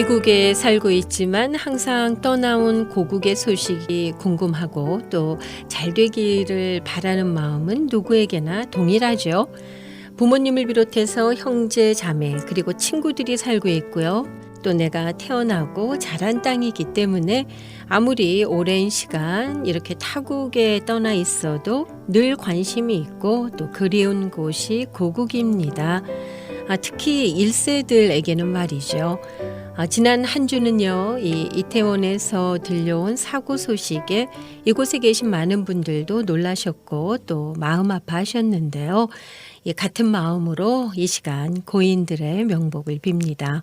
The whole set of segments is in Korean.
미국에 살고 있지만 항상 떠나온 고국의 소식이 궁금하고 또 잘 되기를 바라는 마음은 누구에게나 동일하죠. 부모님을 비롯해서 형제, 자매, 그리고 친구들이 살고 있고요. 또 내가 태어나고 자란 땅이기 때문에 아무리 오랜 시간 이렇게 타국에 떠나 있어도 늘 관심이 있고 또 그리운 곳이 고국입니다. 특히 1세들에게는 말이죠. 지난 한 주는요, 이 이태원에서 들려온 사고 소식에 이곳에 계신 많은 분들도 놀라셨고 또 마음 아파하셨는데요. 같은 마음으로 이 시간 고인들의 명복을 빕니다.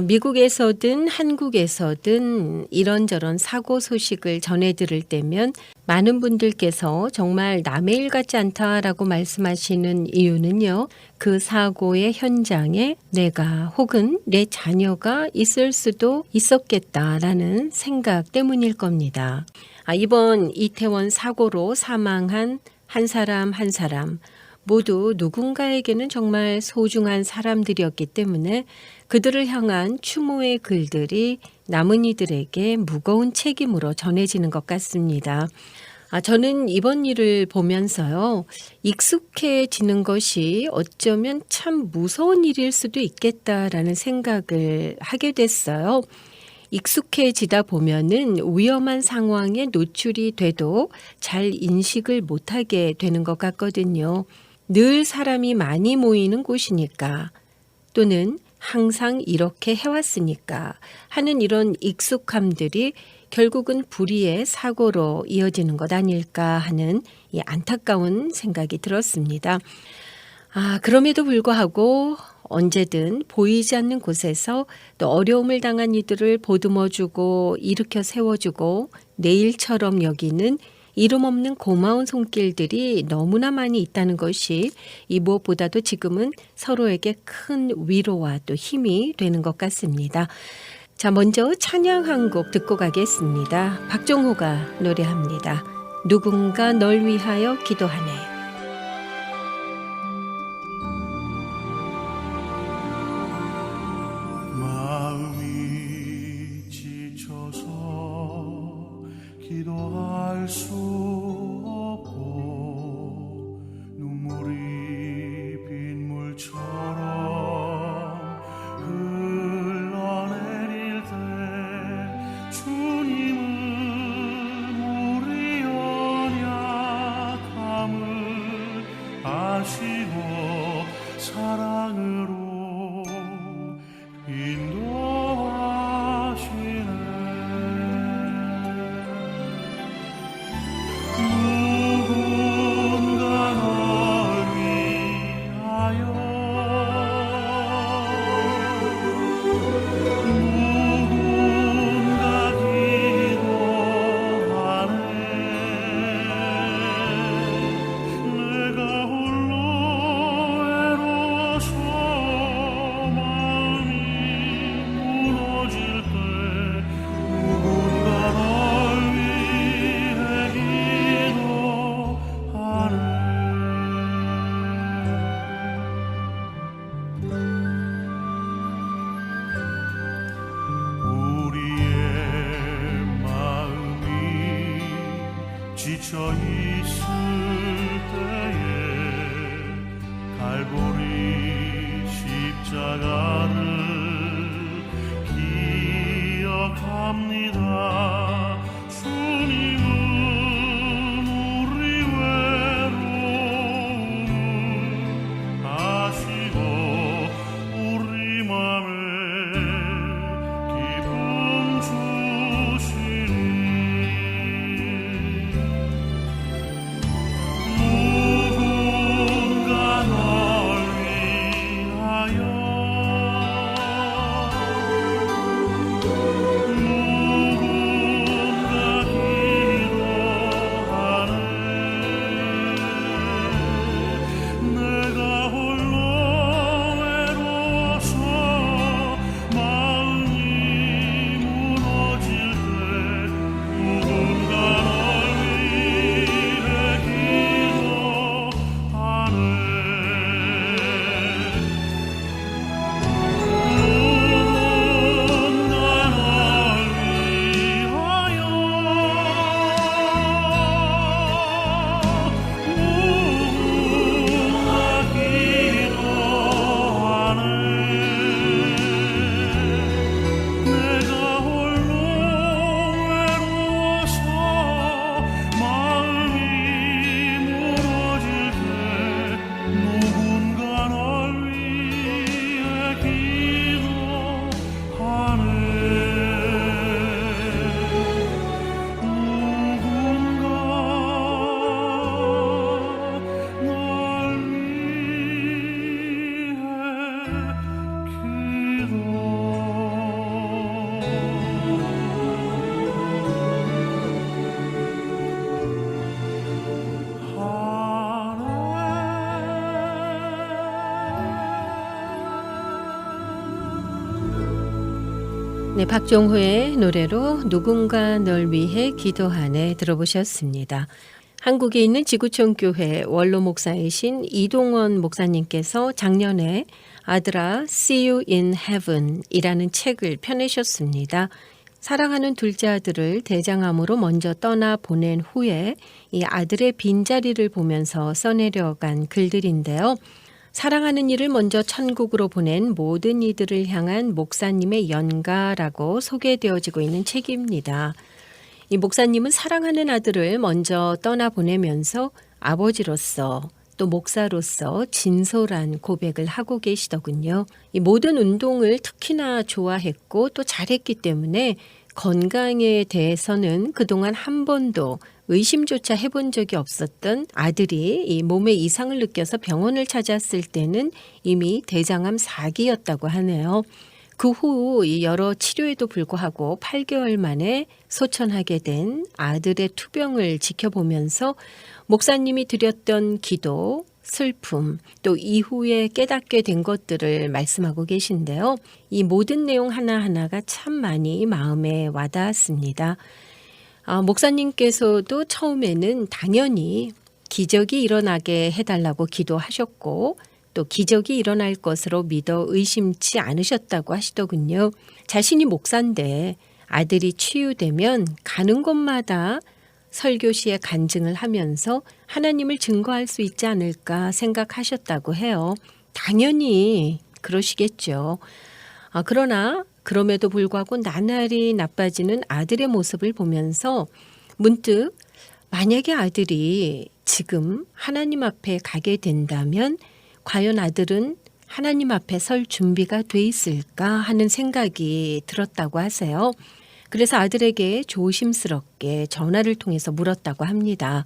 미국에서든 한국에서든 이런저런 사고 소식을 전해 들을 때면 많은 분들께서 정말 남의 일 같지 않다라고 말씀하시는 이유는요. 그 사고의 현장에 내가 혹은 내 자녀가 있을 수도 있었겠다라는 생각 때문일 겁니다. 이번 이태원 사고로 사망한 한 사람 한 사람 모두 누군가에게는 정말 소중한 사람들이었기 때문에 그들을 향한 추모의 글들이 남은 이들에게 무거운 책임으로 전해지는 것 같습니다. 저는 이번 일을 보면서요, 익숙해지는 것이 어쩌면 참 무서운 일일 수도 있겠다라는 생각을 하게 됐어요. 익숙해지다 보면은 위험한 상황에 노출이 돼도 잘 인식을 못하게 되는 것 같거든요. 늘 사람이 많이 모이는 곳이니까 또는 항상 이렇게 해왔으니까 하는 이런 익숙함들이 결국은 불의의 사고로 이어지는 것 아닐까 하는 이 안타까운 생각이 들었습니다. 그럼에도 불구하고 언제든 보이지 않는 곳에서 또 어려움을 당한 이들을 보듬어주고 일으켜 세워주고 내일처럼 여기는 이름 없는 고마운 손길들이 너무나 많이 있다는 것이 이 무엇보다도 지금은 서로에게 큰 위로와 또 힘이 되는 것 같습니다. 자, 먼저 찬양 한 곡 듣고 가겠습니다. 박종호가 노래합니다. 누군가 널 위하여 기도하네. 마음이 지쳐서 기도할 수 없고 눈물이 빗물처럼 흘러내릴 때 주님은 우리 연약함을 아시고 사랑으로 인도하시네. 누군가 널 위하여 누군가 기도하네. 내가 홀로 외로워서 마음이 무너질 때 누군가 널 위해 기도하네. 우리의 마음이 지쳐 있을 때에 갈보리 십자가를 기억합니다. 주님은 우리 외로움을 아시고 우리 맘에 기쁨 주시니 누군가 널 위하여 누군가 네, 박종호의 노래로 누군가 널 위해 기도하네 들어보셨습니다. 한국에 있는 지구촌교회 원로 목사이신 이동원 목사님께서 작년에 아들아 See You in Heaven 이라는 책을 펴내셨습니다. 사랑하는 둘째 아들을 대장암으로 먼저 떠나 보낸 후에 이 아들의 빈자리를 보면서 써내려간 글들인데요. 사랑하는 이를 먼저 천국으로 보낸 모든 이들을 향한 목사님의 연가라고 소개되어지고 있는 책입니다. 이 목사님은 사랑하는 아들을 먼저 떠나보내면서 아버지로서 또 목사로서 진솔한 고백을 하고 계시더군요. 이 모든 운동을 특히나 좋아했고 또 잘했기 때문에 건강에 대해서는 그동안 한 번도 의심조차 해본 적이 없었던 아들이 이 몸에 이상을 느껴서 병원을 찾았을 때는 이미 대장암 4기였다고 하네요. 그 후 여러 치료에도 불구하고 8개월 만에 소천하게 된 아들의 투병을 지켜보면서 목사님이 드렸던 기도, 슬픔, 또 이후에 깨닫게 된 것들을 말씀하고 계신데요. 이 모든 내용 하나하나가 참 많이 마음에 와닿았습니다. 목사님께서도 처음에는 당연히 기적이 일어나게 해달라고 기도하셨고 또 기적이 일어날 것으로 믿어 의심치 않으셨다고 하시더군요. 자신이 목사인데 아들이 치유되면 가는 곳마다 설교 시에 간증을 하면서 하나님을 증거할 수 있지 않을까 생각하셨다고 해요. 당연히 그러시겠죠. 그러나 그럼에도 불구하고 나날이 나빠지는 아들의 모습을 보면서 문득 만약에 아들이 지금 하나님 앞에 가게 된다면 과연 아들은 하나님 앞에 설 준비가 돼 있을까 하는 생각이 들었다고 하세요. 그래서 아들에게 조심스럽게 전화를 통해서 물었다고 합니다.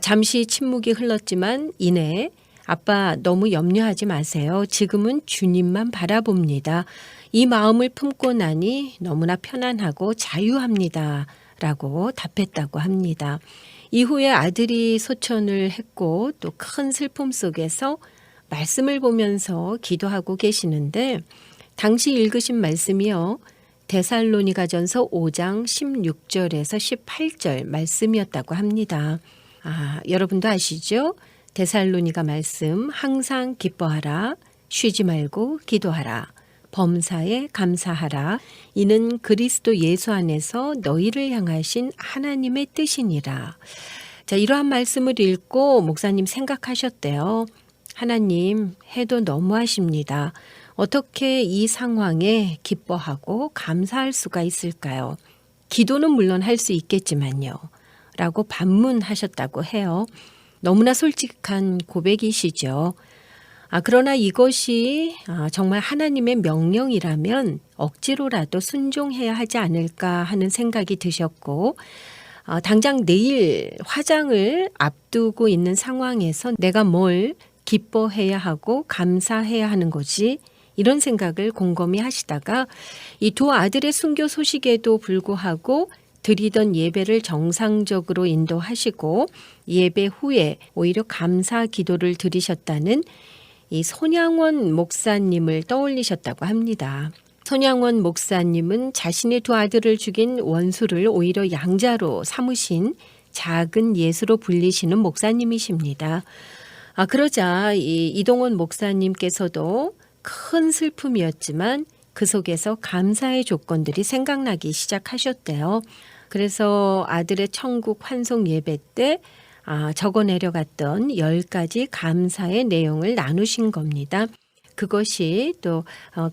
잠시 침묵이 흘렀지만 이내 아빠 너무 염려하지 마세요. 지금은 주님만 바라봅니다. 이 마음을 품고 나니 너무나 편안하고 자유합니다. 라고 답했다고 합니다. 이후에 아들이 소천을 했고 또 큰 슬픔 속에서 말씀을 보면서 기도하고 계시는데 당시 읽으신 말씀이요. 데살로니가전서 5장 16절에서 18절 말씀이었다고 합니다. 여러분도 아시죠? 데살로니가 말씀 항상 기뻐하라 쉬지 말고 기도하라 범사에 감사하라 이는 그리스도 예수 안에서 너희를 향하신 하나님의 뜻이니라. 자, 이러한 말씀을 읽고 목사님 생각하셨대요. 하나님 해도 너무하십니다. 어떻게 이 상황에 기뻐하고 감사할 수가 있을까요? 기도는 물론 할 수 있겠지만요. 라고 반문하셨다고 해요. 너무나 솔직한 고백이시죠. 그러나 이것이 정말 하나님의 명령이라면 억지로라도 순종해야 하지 않을까 하는 생각이 드셨고 당장 내일 화장을 앞두고 있는 상황에서 내가 뭘 기뻐해야 하고 감사해야 하는 거지 이런 생각을 곰곰이 하시다가 이 두 아들의 순교 소식에도 불구하고 드리던 예배를 정상적으로 인도하시고 예배 후에 오히려 감사 기도를 드리셨다는 이 손양원 목사님을 떠올리셨다고 합니다. 손양원 목사님은 자신의 두 아들을 죽인 원수를 오히려 양자로 삼으신 작은 예수로 불리시는 목사님이십니다. 그러자 이동원 목사님께서도 큰 슬픔이었지만 그 속에서 감사의 조건들이 생각나기 시작하셨대요. 그래서 아들의 천국 환송 예배 때 적어 내려갔던 10가지 감사의 내용을 나누신 겁니다. 그것이 또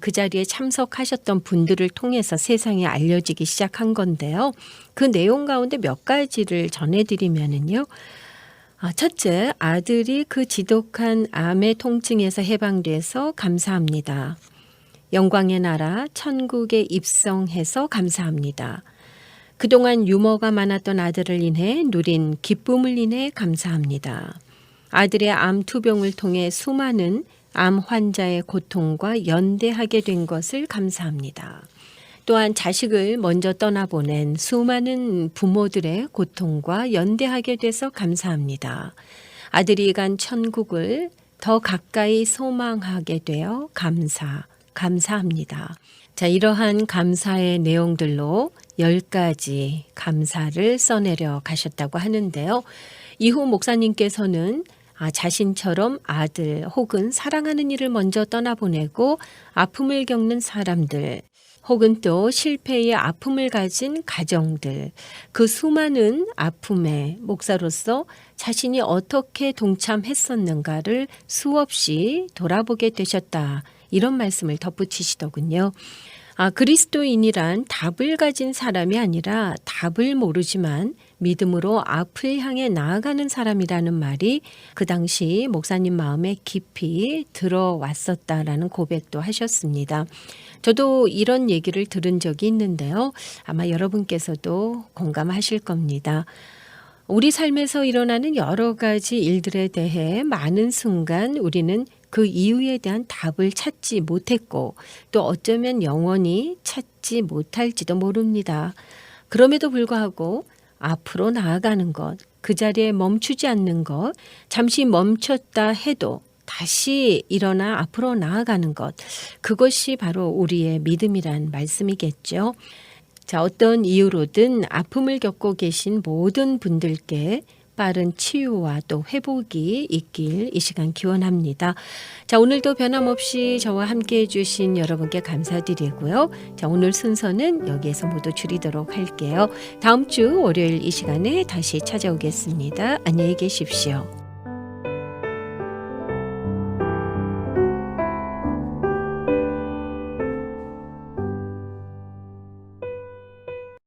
그 자리에 참석하셨던 분들을 통해서 세상에 알려지기 시작한 건데요. 그 내용 가운데 몇 가지를 전해드리면은요. 첫째, 아들이 그 지독한 암의 통증에서 해방돼서 감사합니다. 영광의 나라 천국에 입성해서 감사합니다. 그동안 유머가 많았던 아들을 인해 누린 기쁨을 인해 감사합니다. 아들의 암 투병을 통해 수많은 암 환자의 고통과 연대하게 된 것을 감사합니다. 또한 자식을 먼저 떠나보낸 수많은 부모들의 고통과 연대하게 돼서 감사합니다. 아들이 간 천국을 더 가까이 소망하게 되어 감사합니다. 자, 이러한 감사의 내용들로 10가지 감사를 써내려 가셨다고 하는데요. 이후 목사님께서는 자신처럼 아들 혹은 사랑하는 이를 먼저 떠나보내고 아픔을 겪는 사람들 혹은 또 실패의 아픔을 가진 가정들, 그 수많은 아픔에 목사로서 자신이 어떻게 동참했었는가를 수없이 돌아보게 되셨다. 이런 말씀을 덧붙이시더군요. 그리스도인이란 답을 가진 사람이 아니라 답을 모르지만 믿음으로 앞을 향해 나아가는 사람이라는 말이 그 당시 목사님 마음에 깊이 들어왔었다라는 고백도 하셨습니다. 저도 이런 얘기를 들은 적이 있는데요. 아마 여러분께서도 공감하실 겁니다. 우리 삶에서 일어나는 여러 가지 일들에 대해 많은 순간 우리는 그 이유에 대한 답을 찾지 못했고 또 어쩌면 영원히 찾지 못할지도 모릅니다. 그럼에도 불구하고 앞으로 나아가는 것, 그 자리에 멈추지 않는 것, 잠시 멈췄다 해도 다시 일어나 앞으로 나아가는 것, 그것이 바로 우리의 믿음이란 말씀이겠죠. 자, 어떤 이유로든 아픔을 겪고 계신 모든 분들께 빠른 치유와 또 회복이 있길 이 시간 기원합니다. 자, 오늘도 변함없이 저와 함께 해주신 여러분께 감사드리고요. 자, 오늘 순서는 여기에서 모두 줄이도록 할게요. 다음 주 월요일 이 시간에 다시 찾아오겠습니다. 안녕히 계십시오.